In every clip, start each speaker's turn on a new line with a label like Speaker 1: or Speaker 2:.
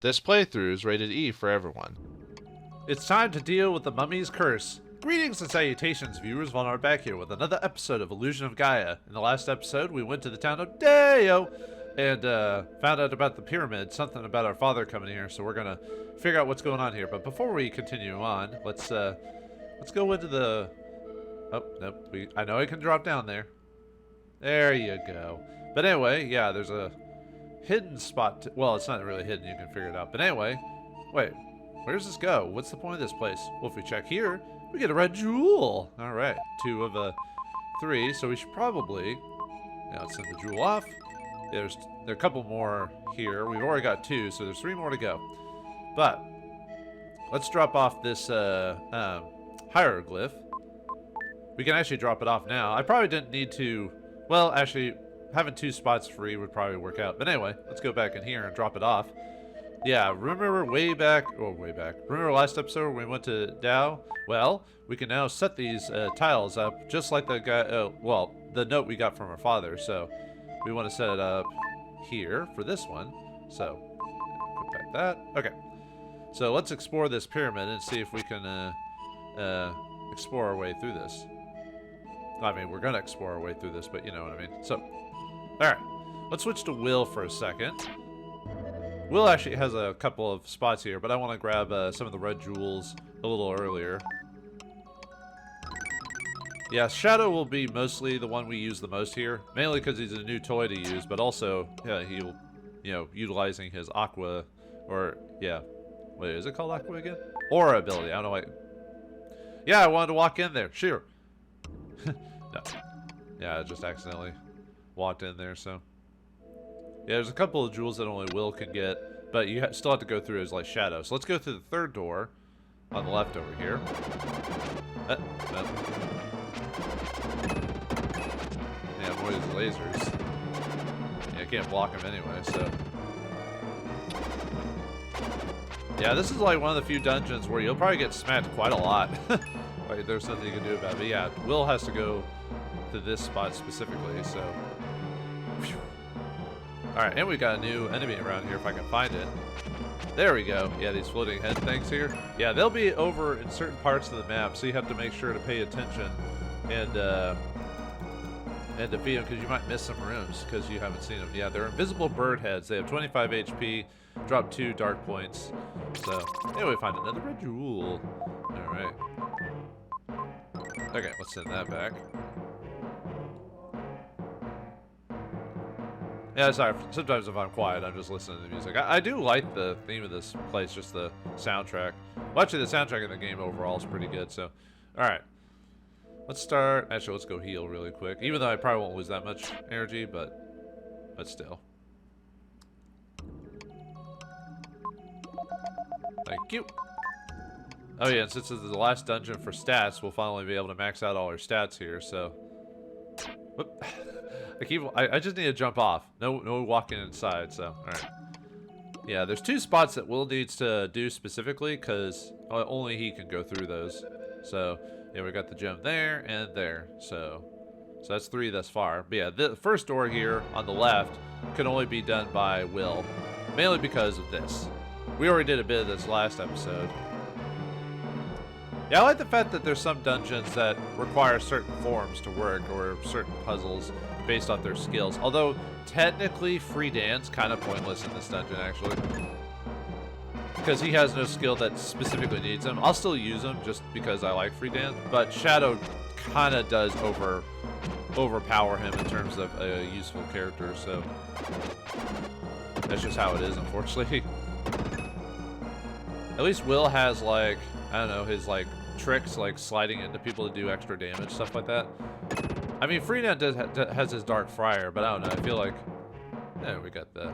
Speaker 1: This playthrough is rated E for everyone. It's time to deal with the mummy's curse. Greetings and salutations, viewers. Vauldemare back here with another episode of Illusion of Gaia. In the last episode, we went to the town of Deo and found out about the pyramid, something about our father coming here, so we're gonna figure out what's going on here. But before we continue on, let's go into the... Oh, nope. I know I can drop down there. There you go. But anyway, yeah, there's a hidden spot. Well, it's not really hidden. You can figure it out. But anyway, wait. Where does this go? What's the point of this place? Well, if we check here, we get a red jewel. All right. 2 of 3. So we should probably... Yeah, let's send the jewel off. Yeah, there are a couple more here. We've already got 2, so there's 3 more to go. But let's drop off this hieroglyph. We can actually drop it off now. I probably didn't need to... Well, actually, having 2 spots free would probably work out. But anyway, let's go back in here and drop it off. Yeah, remember way back... Oh, way back. Remember last episode when we went to Dow? Well, we can now set these tiles up just like the guy... well, the note we got from our father. So we want to set it up here for this one. So, put back that. Okay. So let's explore this pyramid and see if we can explore our way through this. I mean, we're going to explore our way through this, but you know what I mean. So, alright. Let's switch to Will for a second. Will actually has a couple of spots here, but I want to grab some of the red jewels a little earlier. Yeah, Shadow will be mostly the one we use the most here. Mainly because he's a new toy to use, but also, yeah, he'll, you know, utilizing his Aqua, or, yeah. Wait, is it called Aqua again? Aura ability. I don't know why. Yeah, I wanted to walk in there. Sure. No. Yeah, I just accidentally walked in there, so. Yeah, there's a couple of jewels that only Will can get, but you still have to go through as, like, Shadow. So let's go through the 3rd door on the left over here. No. Yeah, boy, these lasers. Yeah, I can't block them anyway, so. Yeah, this is, like, one of the few dungeons where you'll probably get smacked quite a lot. Like, there's nothing you can do about it. But yeah, Will has to go to this spot specifically, so. Alright, and we got a new enemy around here if I can find it. There we go. Yeah, these floating head things here. Yeah, they'll be over in certain parts of the map, so you have to make sure to pay attention and defeat them, because you might miss some rooms because you haven't seen them. Yeah, they're invisible bird heads. They have 25 HP, drop 2 dark points. So, anyway, find another red jewel. Alright. Okay, let's send that back. Yeah, sorry. Sometimes if I'm quiet, I'm just listening to the music. I do like the theme of this place, just the soundtrack. Well, actually, the soundtrack in the game overall is pretty good, so. Alright. Let's start. Actually, let's go heal really quick. Even though I probably won't lose that much energy, but still. Thank you. Oh yeah, and since this is the last dungeon for stats, we'll finally be able to max out all our stats here, so. Whoop. I just need to jump off. No walking inside, so, alright. Yeah, there's 2 spots that Will needs to do specifically, because only he can go through those. So, yeah, we got the gem there and there, so that's 3 thus far. But yeah, the first door here on the left can only be done by Will, mainly because of this. We already did a bit of this last episode. Yeah, I like the fact that there's some dungeons that require certain forms to work, or certain puzzles based off their skills. Although, technically, Free Dan's kind of pointless in this dungeon, actually. Because he has no skill that specifically needs him. I'll still use him just because I like Free Dan, but Shadow kind of does overpower him in terms of a useful character, so that's just how it is, unfortunately. At least Will has, like, I don't know, his, like, tricks, like sliding into people to do extra damage, stuff like that. I mean, Freenet has his Dark Friar, but I don't know, I feel like... Yeah, we got the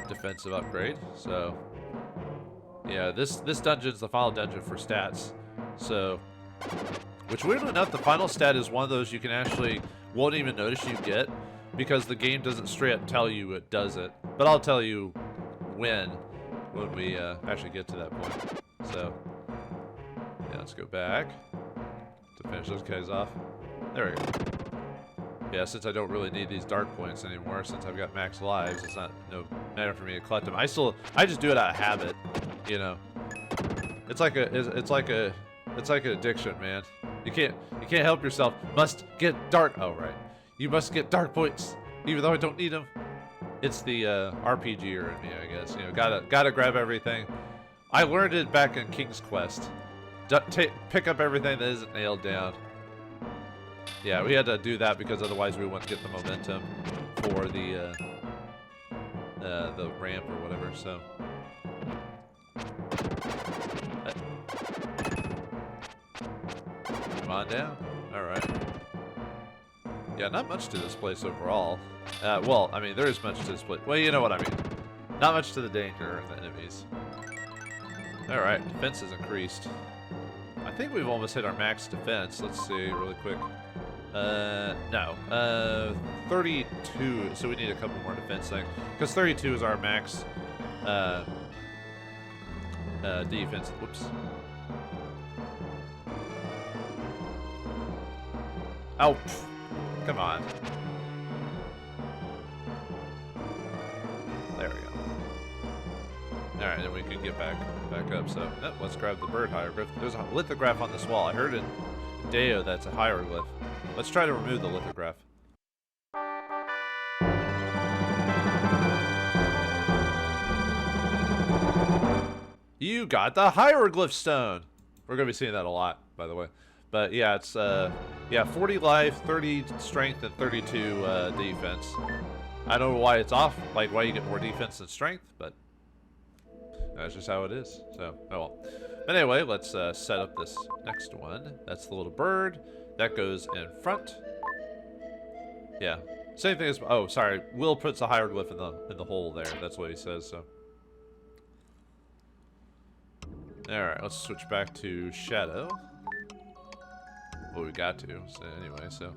Speaker 1: defensive upgrade, so... Yeah, this dungeon's the final dungeon for stats, so... Which, weirdly enough, the final stat is one of those you can actually... won't even notice you get, because the game doesn't straight up tell you it does it. But I'll tell you when we actually get to that point, so... Yeah, let's go back to finish those guys off. There we go. Yeah, since I don't really need these dark points anymore, since I've got max lives, it's not no matter for me to collect them. I just do it out of habit, you know. It's like an addiction, man. You can't help yourself. Must get dark. Oh right, you must get dark points, even though I don't need them. It's the RPGer in me, I guess. You know, gotta grab everything. I learned it back in King's Quest. Pick up everything that isn't nailed down. Yeah, we had to do that because otherwise we wouldn't get the momentum for the ramp or whatever. So. Come on down. All right. Yeah, not much to this place overall. Well, I mean, there is much to this place. Well, you know what I mean. Not much to the danger of the enemies. All right, defense has increased. I think we've almost hit our max defense. Let's see really quick. No. 32, so we need a couple more defense things. Because 32 is our max defense. Whoops. Oh, pff, come on. There we go. Alright, then we can get back up. So, let's grab the bird hieroglyph. There's a lithograph on this wall. I heard in Deo that's a hieroglyph. Let's try to remove the lithograph. You got the hieroglyph stone! We're going to be seeing that a lot, by the way. But yeah, it's 40 life, 30 strength, and 32 defense. I don't know why it's off, like why you get more defense than strength, but that's just how it is. So, oh well. But anyway, let's set up this next one. That's the little bird. That goes in front. Yeah, same thing as, oh, sorry. Will puts a hieroglyph in the hole there. That's what he says, so. Alright, let's switch back to Shadow. Well, we got to, so anyway, so.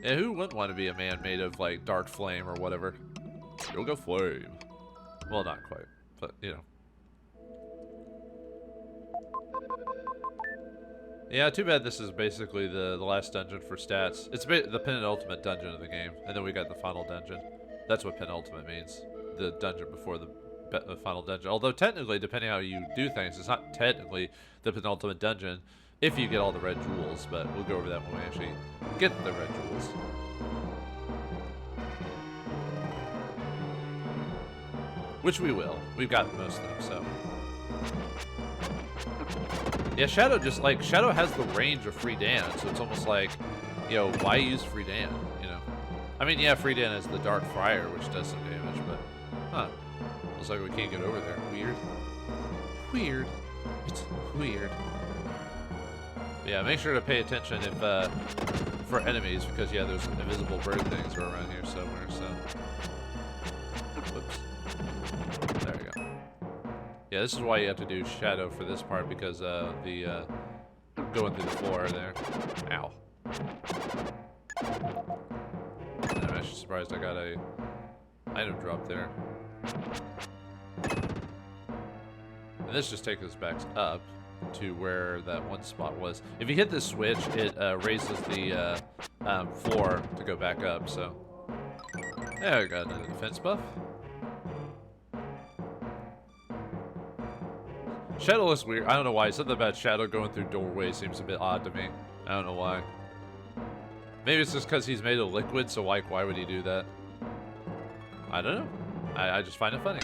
Speaker 1: Yeah, who wouldn't want to be a man made of, like, dark flame or whatever? Yoga flame. Well, not quite, but, you know. Yeah, too bad this is basically the last dungeon for stats. It's the penultimate dungeon of the game, and then we got the final dungeon. That's what penultimate means. The dungeon before the final dungeon. Although technically, depending on how you do things, it's not technically the penultimate dungeon if you get all the red jewels, but we'll go over that when we actually get the red jewels. Which we will. We've got most of them, so. Yeah, Shadow Shadow has the range of Free Dan, so it's almost like, you know, why use Free Dan, you know? I mean, yeah, Free Dan is the Dark Friar, which does some damage, but, huh. Looks like we can't get over there. Weird. Weird. It's weird. Yeah, make sure to pay attention if, for enemies, because, yeah, there's invisible bird things are around here somewhere, so. Whoops. There we go. Yeah, this is why you have to do Shadow for this part, because, the, going through the floor there. Ow. I'm actually surprised I got a item drop there. And this just takes us back up to where that one spot was. If you hit this switch, it raises the floor to go back up, so. Yeah, we got another defense buff. Shadow looks weird. I don't know why. Something about Shadow going through doorways seems a bit odd to me. I don't know why. Maybe it's just because he's made of liquid, so like, why would he do that? I don't know. I just find it funny.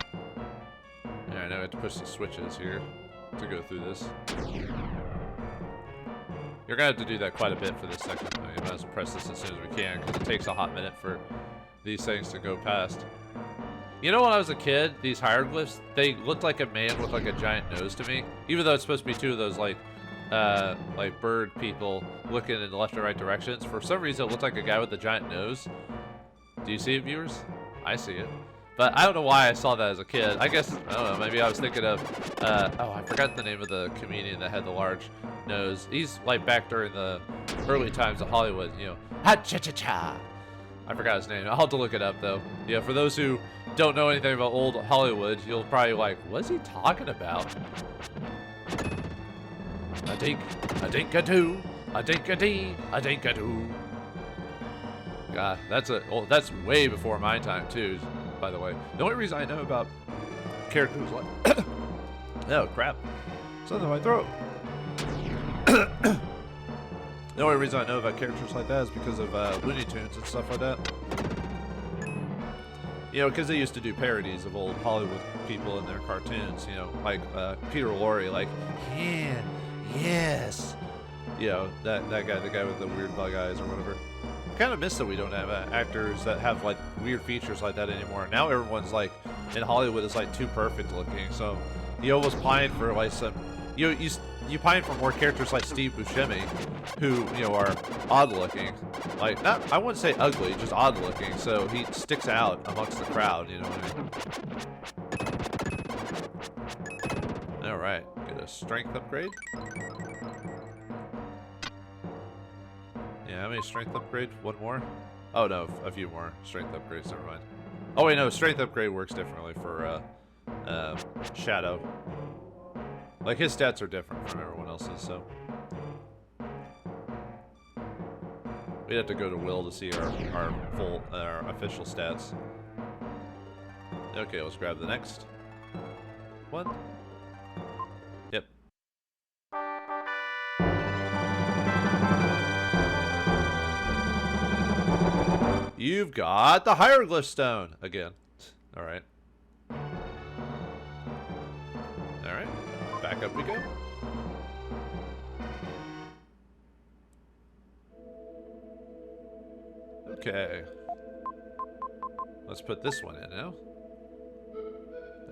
Speaker 1: Alright, now we have to push the switches here to go through this. You're gonna have to do that quite a bit for this section. You might as well press this as soon as we can, because it takes a hot minute for these things to go past. You know, when I was a kid, these hieroglyphs, they looked like a man with like a giant nose to me. Even though it's supposed to be two of those like bird people looking in the left and right directions. For some reason, it looked like a guy with a giant nose. Do you see it, viewers? I see it. But I don't know why I saw that as a kid. I guess, I don't know, maybe I was thinking of, oh, I forgot the name of the comedian that had the large nose. He's like back during the early times of Hollywood, you know. Ha-cha-cha-cha. I forgot his name. I'll have to look it up, though. Yeah, for those who don't know anything about old Hollywood, you'll probably like, what's he talking about? A dink, a dink a doo, a dink a dee, a dink a doo. God, that's way before my time too, by the way. The only reason I know about characters like oh crap. Something in my throat. The only reason I know about characters like that is because of Looney Tunes and stuff like that. You know, because they used to do parodies of old Hollywood people in their cartoons, you know, like Peter Lorre, like, yeah, yes. You know, that guy, the guy with the weird bug eyes or whatever. I kind of miss that we don't have actors that have, like, weird features like that anymore. Now everyone's, like, in Hollywood is, like, too perfect looking, so you almost pine for, like, some... You pine for more characters like Steve Buscemi, who, you know, are odd-looking. Like, not, I wouldn't say ugly, just odd-looking, so he sticks out amongst the crowd, you know what I mean? Alright, get a strength upgrade. Yeah, how many strength upgrades? One more? Oh, no, a few more strength upgrades, never mind. Oh, wait, no, strength upgrade works differently for, Shadow. Like, his stats are different from everyone else's, so... We'd have to go to Will to see our full, our official stats. Okay, let's grab the next one. Yep. You've got the hieroglyph stone again. Alright. Alright. Back up we go. Okay. Let's put this one in now.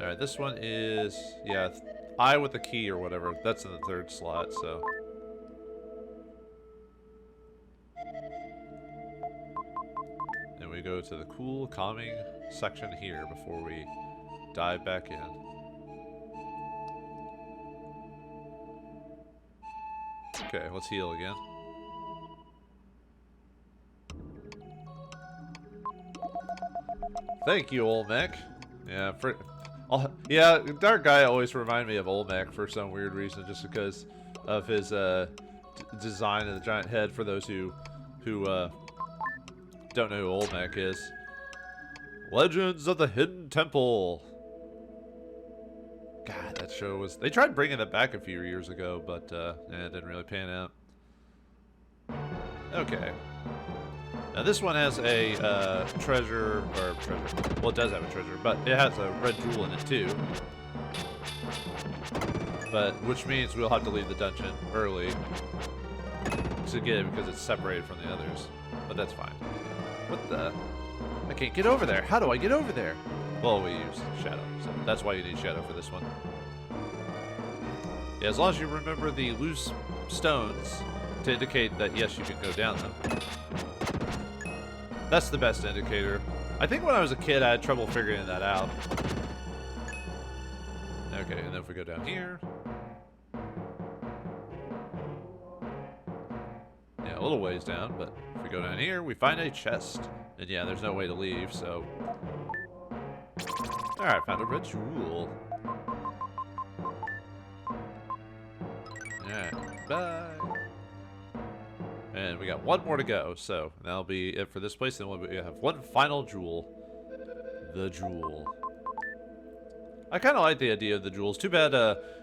Speaker 1: Alright, this one is... yeah, I with the key or whatever. That's in the third slot, so... and we go to the cool, calming section here before we dive back in. Okay, let's heal again. Thank you, Olmec. Yeah, yeah, Dark Gaia always remind me of Olmec for some weird reason, just because of his design of the giant head. For those who don't know who Olmec is. Legends of the Hidden Temple. God, that show was... they tried bringing it back a few years ago, but it didn't really pan out. Okay. Now this one has a treasure, well, it does have a treasure, but it has a red jewel in it too. But, which means we'll have to leave the dungeon early to get it because it's separated from the others. But that's fine. What the... I can't get over there. How do I get over there? Well, we use Shadow, so that's why you need Shadow for this one. Yeah, as long as you remember the loose stones to indicate that, yes, you can go down them. That's the best indicator. I think when I was a kid, I had trouble figuring that out. Okay, and then if we go down here... yeah, a little ways down, but if we go down here, we find a chest. And yeah, there's no way to leave, so... alright, found a red jewel. Alright, bye. And we got one more to go, so that'll be it for this place. Then we have one final jewel. The jewel. I kind of like the idea of the jewels. Too bad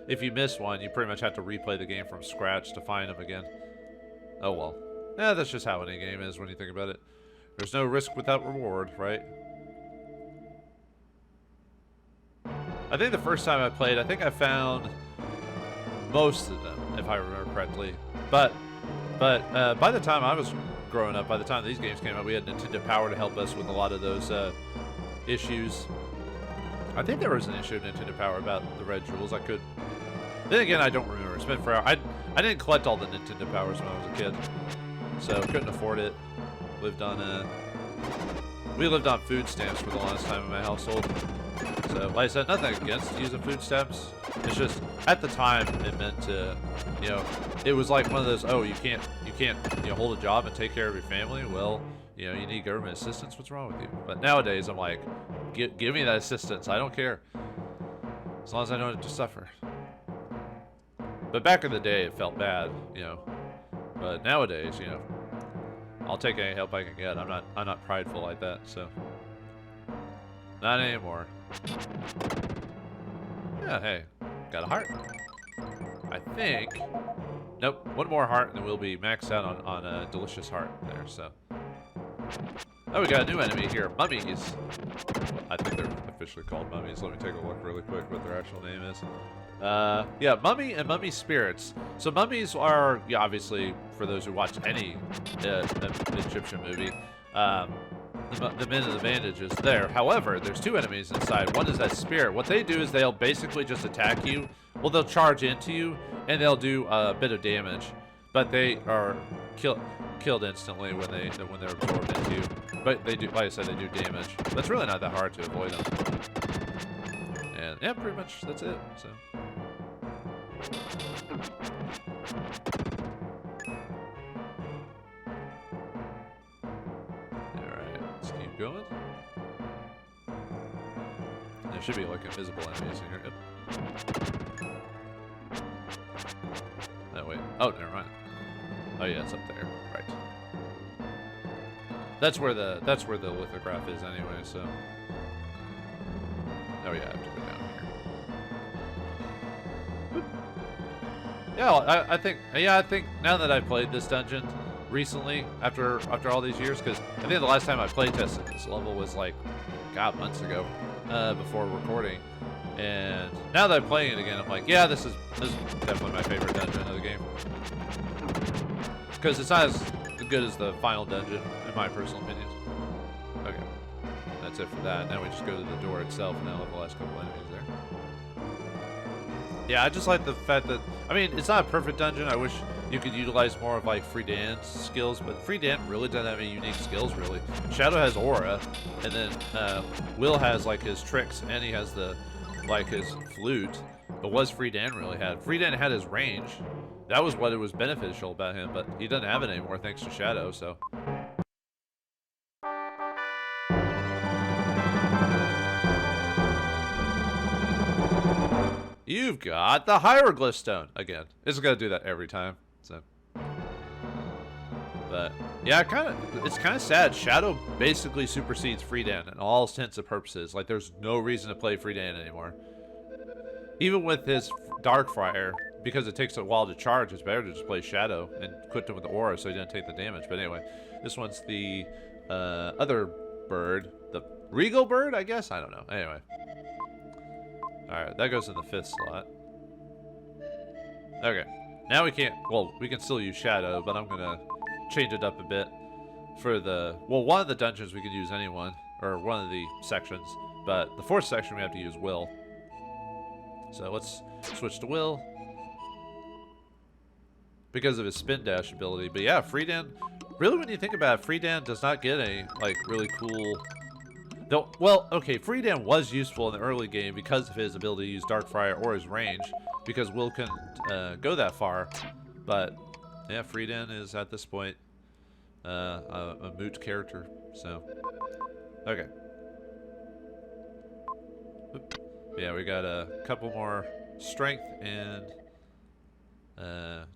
Speaker 1: if you miss one, you pretty much have to replay the game from scratch to find them again. Oh well. Yeah, that's just how any game is when you think about it. There's no risk without reward, right? I think the first time I played, I think I found most of them, if I remember correctly. But by the time I was growing up, by the time these games came out, we had Nintendo Power to help us with a lot of those issues. I think there was an issue of Nintendo Power about the red jewels. I could... then again, I don't remember. It's been forever. I didn't collect all the Nintendo Powers when I was a kid, so couldn't afford it. We lived on food stamps for the longest time in my household. So, like I said, nothing against using food stamps. It's just, at the time, it meant to, you know, it was like one of those, oh, you can't, you know, hold a job and take care of your family. Well, you know, you need government assistance. What's wrong with you? But nowadays, I'm like, give me that assistance. I don't care. As long as I don't have to suffer. But back in the day, it felt bad, you know. But nowadays, you know, I'll take any help I can get. I'm not prideful like that, so not anymore. Yeah, hey, got a heart. I think. Nope, one more heart, and then we'll be maxed out on a delicious heart there. So. Oh, we got a new enemy here, mummies. I think they're officially called mummies. Let me take a look really quick what their actual name is. Yeah, mummy and mummy spirits. So mummies are, yeah, obviously, for those who watch any Egyptian movie, the men in the bandages there. However, there's two enemies inside. One is that spirit. What they do is they'll basically just attack you. Well, they'll charge into you, and they'll do a bit of damage. But they are killed instantly when they're absorbed into you. But they do, like I said, they do damage. But it's really not that hard to avoid them. And yeah, pretty much that's it. So. Alright, let's keep going. There should be like invisible enemies in here. Yep. Oh wait. Oh, never mind. Oh yeah, it's up there. Right. That's where the lithograph is anyway, so. Oh yeah, I have to go down here. Yeah, I think now that I've played this dungeon recently, after all these years, because I think the last time I play tested this level was like, God, months ago, before recording. And now that I'm playing it again, I'm like, yeah, this is definitely my favorite dungeon of the game. Because it's not as good as the final dungeon, in my personal opinion. Okay, that's it for that. Now we just go to the door itself, and now have the last couple enemies there. Yeah, I just like the fact that, I mean, it's not a perfect dungeon. I wish you could utilize more of like Friedan's skills, but Friedan really doesn't have any unique skills, really. Shadow has aura, and then Will has like his tricks, and he has his flute. But what does Friedan really have? Friedan had his range. That was what it was beneficial about him, but he doesn't have it anymore thanks to Shadow, so. You've got the hieroglyph stone again. It's gonna do that every time, so. But yeah, it's kind of sad. Shadow basically supersedes Friedan in all intents and purposes. Like, there's no reason to play Friedan anymore. Even with his Darkfire, because it takes a while to charge, it's better to just play Shadow and equip him with the aura so he didn't take the damage. But anyway, this one's the other bird, the regal bird, I guess. I don't know. Anyway. Alright, that goes in the 5th slot. Okay. Now we can't, well, we can still use Shadow, but I'm gonna change it up a bit for the, well, one of the dungeons we can use anyone, or one of the sections, but the 4th section we have to use Will. So let's switch to Will. Because of his spin dash ability. But yeah, Friedan, really when you think about it, Friedan does not get any, like, really cool... Though, well, okay, Friedan was useful in the early game because of his ability to use Darkfire or his range, because Will couldn't go that far. But yeah, Friedan is at this point a moot character. So okay, oop. Yeah, we got a couple more strength and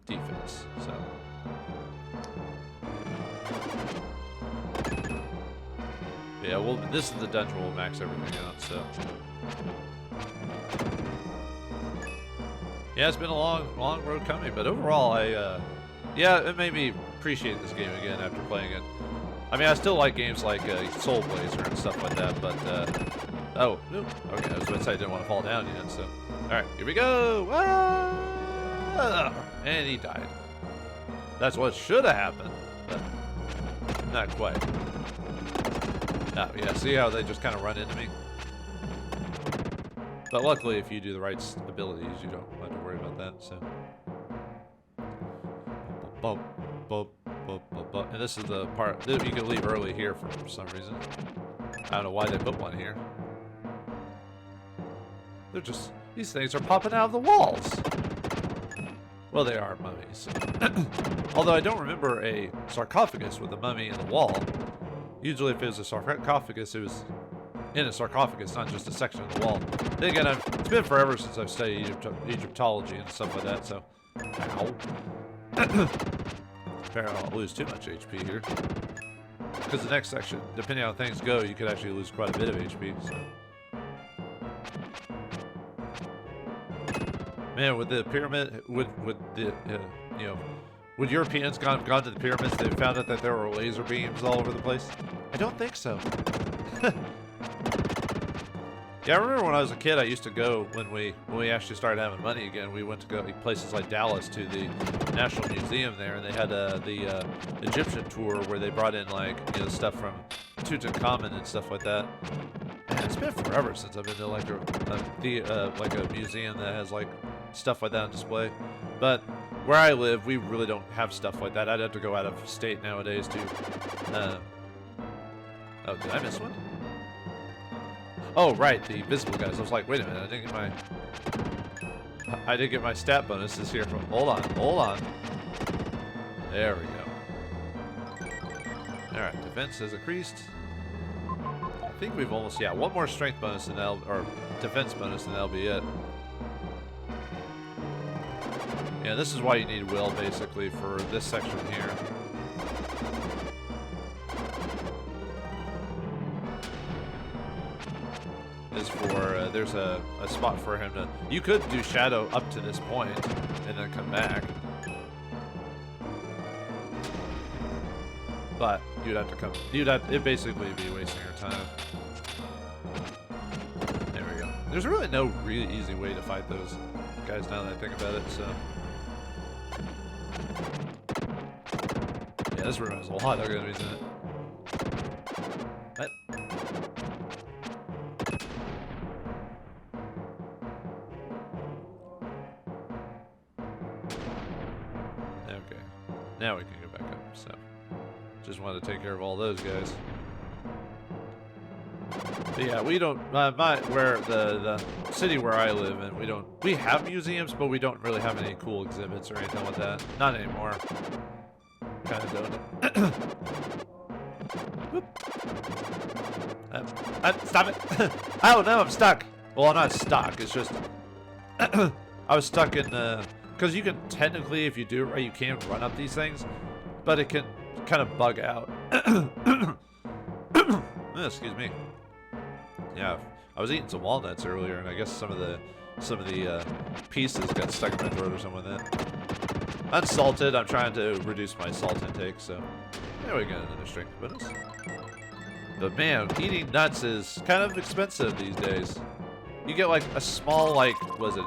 Speaker 1: defense. So. Yeah, well, this is the dungeon we'll max everything out, so. Yeah, it's been a long road coming, but overall, yeah, it made me appreciate this game again after playing it. I mean, I still like games like Soul Blazer and stuff like that, but, oh, okay, I was going to say I didn't want to fall down yet, so. Alright, here we go! Ah! And he died. That's what should have happened, but not quite. Oh, yeah, see how they just kind of run into me? But luckily, if you do the right abilities, you don't have to worry about that, so. Bump, bump, bump, bump, bump. And this is the part that you can leave early here for some reason. I don't know why they put one here. They're just, these things are popping out of the walls. Well, they are mummies. Although I don't remember a sarcophagus with a mummy in the wall. Usually if it was a sarcophagus, it was in a sarcophagus, not just a section of the wall. Then again, it's been forever since I've studied Egyptology and stuff like that, so Ow. Apparently I won't lose too much HP here. Because the next section, depending on how things go, you could actually lose quite a bit of HP, so. Man, with the pyramid, with the, you know, would Europeans gone to the pyramids, they found out that there were laser beams all over the place? I don't think so. Yeah, I remember when I was a kid, I used to go, when we actually started having money again, we went to go places like Dallas to the National Museum there, and they had the Egyptian tour where they brought in, like, you know, stuff from Tutankhamun and stuff like that. Man, it's been forever since I've been to like a museum that has like stuff like that on display. But where I live, we really don't have stuff like that. I'd have to go out of state nowadays to. Oh, did I miss one? Oh, right, the visible guys. I was like, wait a minute, I didn't get my stat bonuses here. Hold on. There we go. All right, defense has increased. I think we've almost, yeah, one more strength bonus and or defense bonus and that'll be it. Yeah, this is why you need will basically for this section here. Is for there's a spot for him to. You could do shadow up to this point and then come back, but you'd have to come. It'd basically be wasting your time. There we go. There's really no really easy way to fight those guys now that I think about it. So yeah, this room has a lot of enemies in it. What? Now we can go back up, so just wanted to take care of all those guys. But yeah, we don't, where the city where I live in, we have museums, but we don't really have any cool exhibits or anything like that. Not anymore. Kind of don't. Stop it! Oh no, I'm stuck! Well, I'm not stuck, it's just, I was stuck in, because you can technically, if you do it right, you can run up these things, but it can kind of bug out. Excuse me. Yeah, I was eating some walnuts earlier, and I guess some of the pieces got stuck in my throat or something like that. Unsalted, I'm trying to reduce my salt intake, so there we go, another strength bonus. But man, eating nuts is kind of expensive these days. You get like a small, like, was it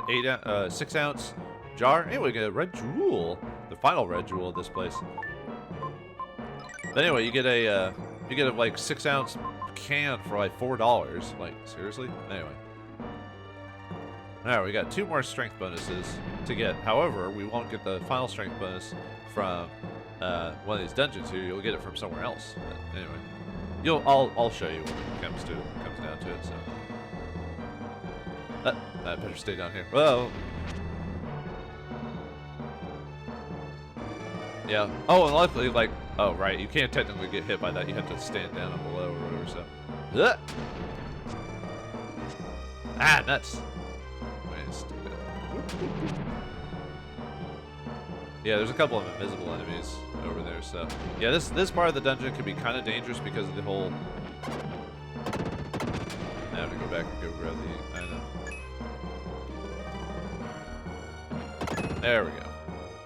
Speaker 1: 6 ounce jar? Anyway, we get a red jewel. The final red jewel of this place. But anyway, you get a like 6 ounce can for like $4. Like, seriously? Anyway. Alright, we got 2 more strength bonuses to get. However, we won't get the final strength bonus from one of these dungeons here. You'll get it from somewhere else. But anyway. I'll show you when it comes down to it, so. I better stay down here. Well. Yeah. Oh, and luckily, like, oh, right, you can't technically get hit by that. You have to stand down and below or whatever, so. Ah, nuts. Wait, stay down. Yeah, there's a couple of invisible enemies over there, so. Yeah, this part of the dungeon can be kind of dangerous because of the whole. I have to go back and go grab the item. There we go.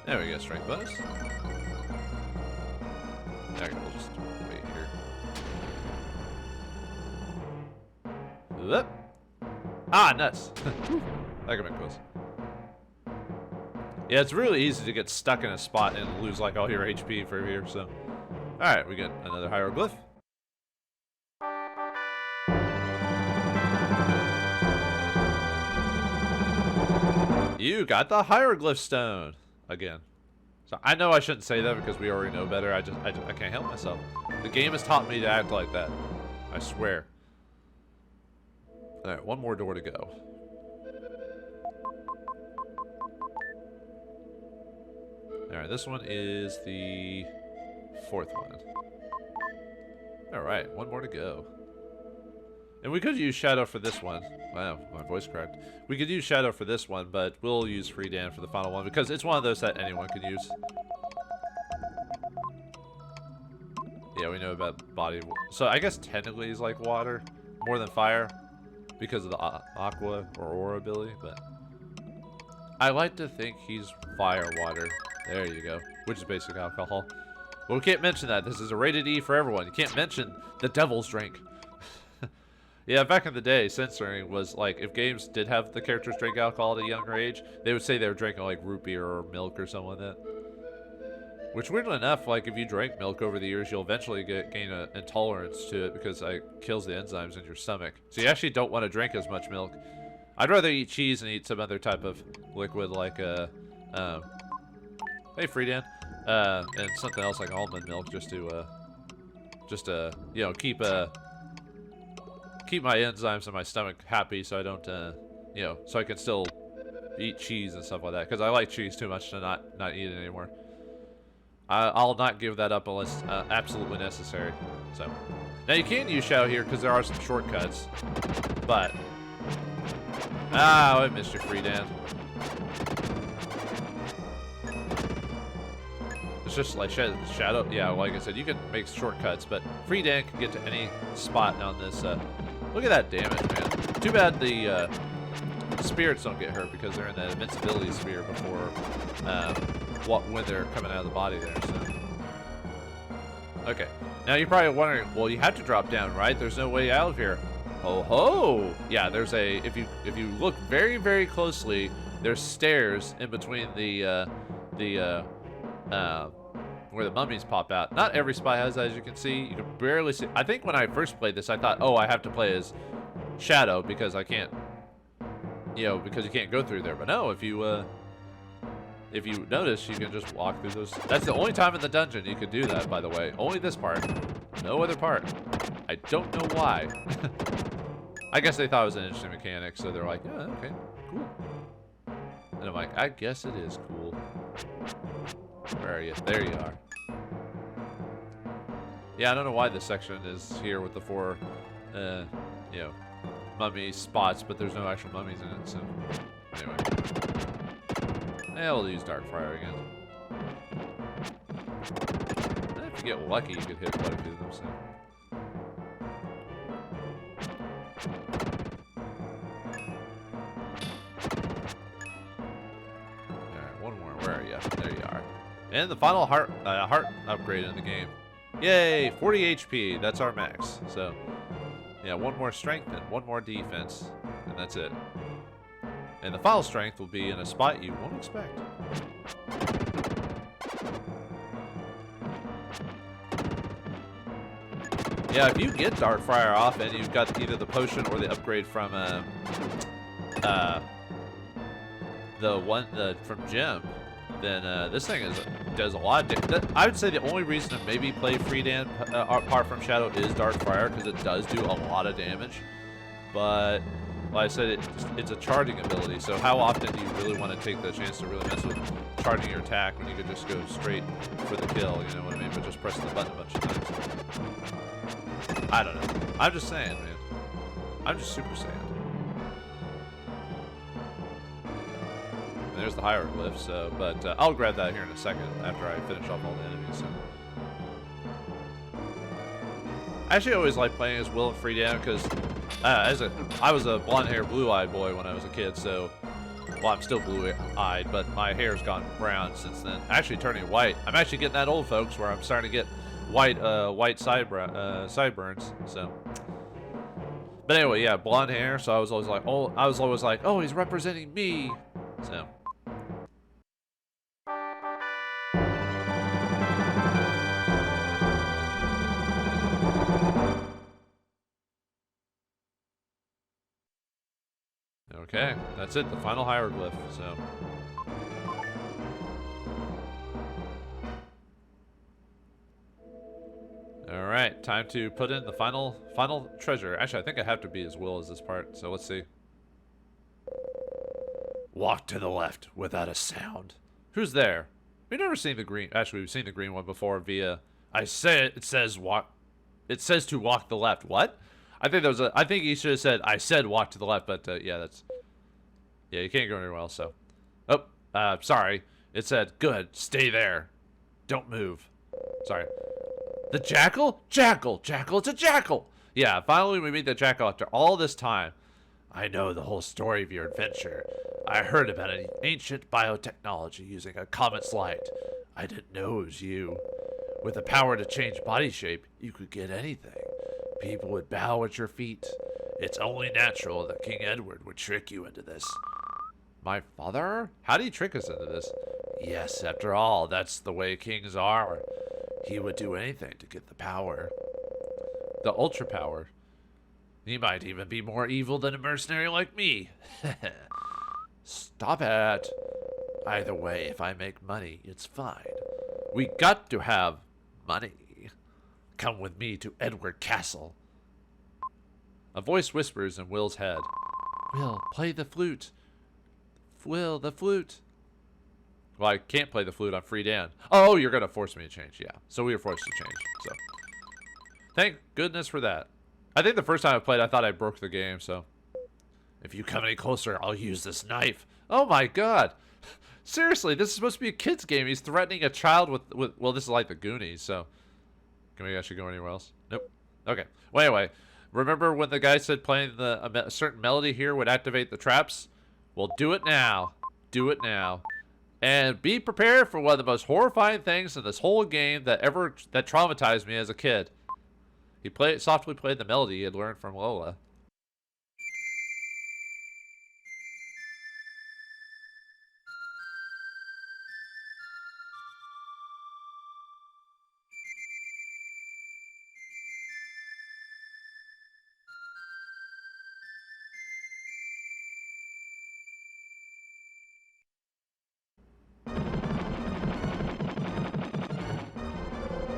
Speaker 1: There we go, strength bonus. Okay, we'll just wait here. Whoop. Ah, nuts. That could be close. Yeah, it's really easy to get stuck in a spot and lose like all your HP for here, so. Alright, we get another hieroglyph. You got the hieroglyph stone again. So I know I shouldn't say that because we already know better. I can't help myself. The game has taught me to act like that. I swear. All right, one more door to go. All right, this one is the 4th one. All right, one more to go. And we could use Shadow for this one. Wow, my voice cracked. We could use Shadow for this one, but we'll use Freedan for the final one because it's one of those that anyone can use. Yeah, we know about body. So I guess technically he's like water, more than fire, because of the aqua or aura ability, but I like to think he's fire water. There you go, which is basic alcohol. But we can't mention that. This is a rated E for everyone. You can't mention the devil's drink. Yeah, back in the day, censoring was like, if games did have the characters drink alcohol at a younger age, they would say they were drinking like root beer or milk or something like that. Which, weirdly enough, like if you drink milk over the years, you'll eventually gain an intolerance to it because it kills the enzymes in your stomach. So you actually don't want to drink as much milk. I'd rather eat cheese and eat some other type of liquid like hey Freedan, and something else like almond milk just to you know, keep my enzymes in my stomach happy, so I don't you know, so I can still eat cheese and stuff like that, because I like cheese too much to not eat it anymore. I'll not give that up unless absolutely necessary. So now you can use Shadow here because there are some shortcuts, but I missed you, Freedan. It's just like Shadow. Yeah, like I said, you can make shortcuts, but Freedan can get to any spot on this. Look at that damage, man. Too bad the spirits don't get hurt because they're in that invincibility sphere before when they're coming out of the body there. So okay, now you're probably wondering, well, you have to drop down, right? There's no way out of here. Oh ho! Yeah, there's a if you look very, very closely, there's stairs in between the where the mummies pop out. Not every spot has that, as you can see. You can barely see. I think when I first played this, I thought, oh, I have to play as Shadow because I can't, you know, because you can't go through there. But no, if you notice, you can just walk through those. That's the only time in the dungeon you could do that, by the way. Only this part. No other part. I don't know why. I guess they thought it was an interesting mechanic, so they're like, yeah, okay, cool. And I'm like, I guess it is cool. Where are you? There you are. Yeah, I don't know why this section is here with the 4, you know, mummy spots, but there's no actual mummies in it, so anyway. Yeah, we'll use Darkfire again. If you get lucky, you could hit quite a few of them, so. Alright, one more. Where are you? There you are. And the final heart upgrade in the game. Yay! 40 HP. That's our max. So, yeah, one more strength and one more defense, and that's it. And the final strength will be in a spot you won't expect. Yeah, if you get Darkfire off and you've got either the potion or the upgrade from from Jim, then this thing does a lot of damage. I would say the only reason to maybe play Freedan apart from Shadow is Darkfire, because it does do a lot of damage. But like I said, it's a charging ability, so how often do you really want to take the chance to really mess with charging your attack when you could just go straight for the kill, you know what I mean, but just pressing the button a bunch of times. I don't know. I'm just saying, man. I'm just super saying. And there's the hieroglyphs, but I'll grab that here in a second after I finish off all the enemies. So. I actually always liked playing as Will and Freedan because I was a blonde-haired, blue-eyed boy when I was a kid, so, well, I'm still blue-eyed, but my hair's gone brown since then. Actually turning white. I'm actually getting that old, folks, where I'm starting to get white sideburns, so. But anyway, yeah, blonde hair, so I was always like, oh, he's representing me, so. Okay, that's it, the final hieroglyph, so. Alright, time to put in the final treasure. Actually, I think I have to be as Will as this part, so let's see. Walk to the left without a sound. Who's there? We've never seen the green, actually we've seen the green one before via, it says to walk the left. What? I think there was I think he should have said, I said walk to the left, but yeah, that's... Yeah, you can't go anywhere else, so... Oh, sorry. It said, good, stay there. Don't move. Sorry. The Jackal? Jackal! Jackal, it's a Jackal! Yeah, finally we meet the Jackal after all this time. I know the whole story of your adventure. I heard about an ancient biotechnology using a comet's light. I didn't know it was you. With the power to change body shape, you could get anything. People would bow at your feet. It's only natural that King Edward would trick you into this. My father? How did he trick us into this? Yes, after all, that's the way kings are. He would do anything to get the power. The ultra power. He might even be more evil than a mercenary like me. Stop it. Either way, if I make money, it's fine. We got to have money. Come with me to Edward Castle. A voice whispers in Will's head. Will, play the flute. Will, the flute. Well, I can't play the flute. I'm free Dan. Oh, you're going to force me to change. Yeah. So we were forced to change. So thank goodness for that. I think the first time I played, I thought I broke the game. So if you come any closer, I'll use this knife. Oh, my God. Seriously, this is supposed to be a kid's game. He's threatening a child with well, this is like the Goonies. So maybe I should go anywhere else. Nope. Okay. Well, anyway, remember when the guy said playing a certain melody here would activate the traps? Well, do it now. Do it now. And be prepared for one of the most horrifying things in this whole game that traumatized me as a kid. He softly played the melody he had learned from Lola.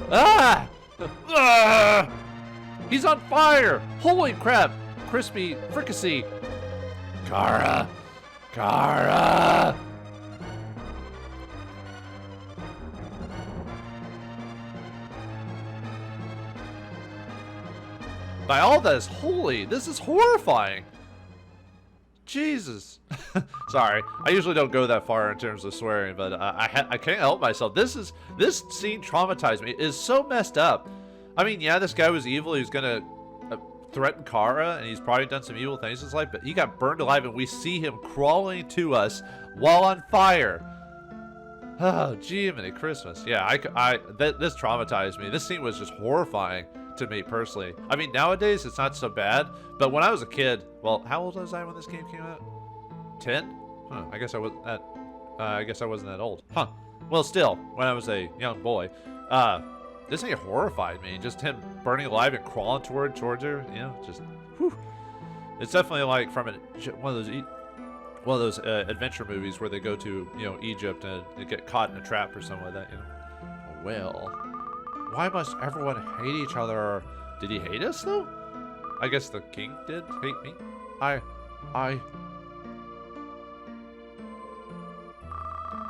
Speaker 1: Ah! Ah! He's on fire! Holy crap! Crispy fricassee! Kara! Kara! By all that is holy, this is horrifying! Jesus. Sorry, I usually don't go that far in terms of swearing, but I can't help myself. This scene traumatized me. It is so messed up. I mean, yeah, this guy was evil. He was gonna threaten Kara, and he's probably done some evil things in his life, but he got burned alive, and we see him crawling to us while on fire. Oh, Jiminy Christmas. Yeah, this traumatized me. This scene was just horrifying to me personally. I mean, nowadays it's not so bad, but when I was a kid, well, how old was I when this game came out? 10? Huh, I guess I wasn't that old. Huh. Well, still, when I was a young boy, this thing horrified me. Just him burning alive and crawling towards her, you know, just, whew. It's definitely like from one of those adventure movies where they go to, you know, Egypt and they get caught in a trap or something like that, you know. Well, why must everyone hate each other? Did he hate us, though? I guess the king did hate me.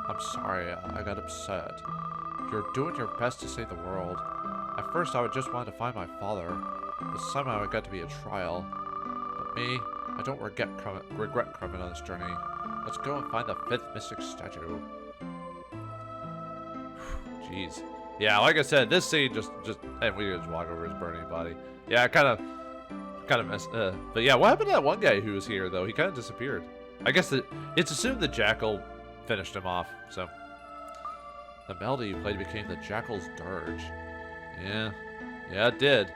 Speaker 1: I'm sorry, I got upset. You're doing your best to save the world. At first, I just wanted to find my father, but somehow it got to be a trial. But me, I don't regret coming on this journey. Let's go and find the 5th mystic statue. Jeez. Yeah, like I said, this scene just and we just walk over his burning body. Yeah, kind of messed. But yeah, what happened to that one guy who was here though? He kind of disappeared. I guess it's assumed the Jackal finished him off. So the melody you played became the Jackal's dirge. Yeah, it did.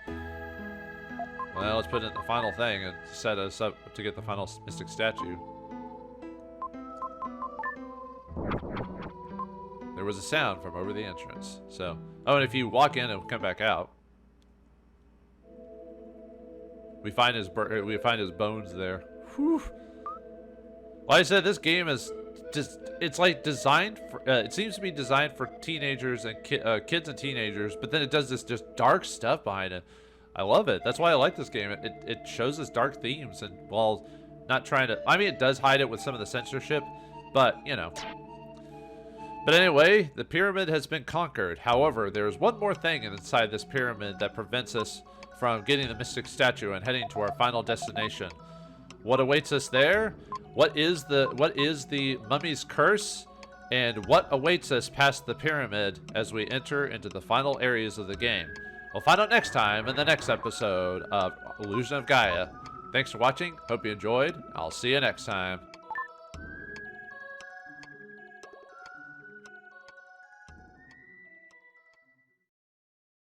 Speaker 1: Well, let's put in the final thing and set us up to get the final mystic statue. There was a sound from over the entrance. So, oh, and if you walk in and come back out, we find his bones there. Whew. Like I said, this game is just—it's like designed for. It seems to be designed for teenagers and kids and teenagers, but then it does this just dark stuff behind it. I love it. That's why I like this game. It shows us dark themes, and while not trying to, I mean, it does hide it with some of the censorship, but you know. But anyway, the pyramid has been conquered. However, there is one more thing inside this pyramid that prevents us from getting the mystic statue and heading to our final destination. What awaits us there? What is the mummy's curse? And what awaits us past the pyramid as we enter into the final areas of the game? We'll find out next time in the next episode of Illusion of Gaia. Thanks for watching. Hope you enjoyed. I'll see you next time.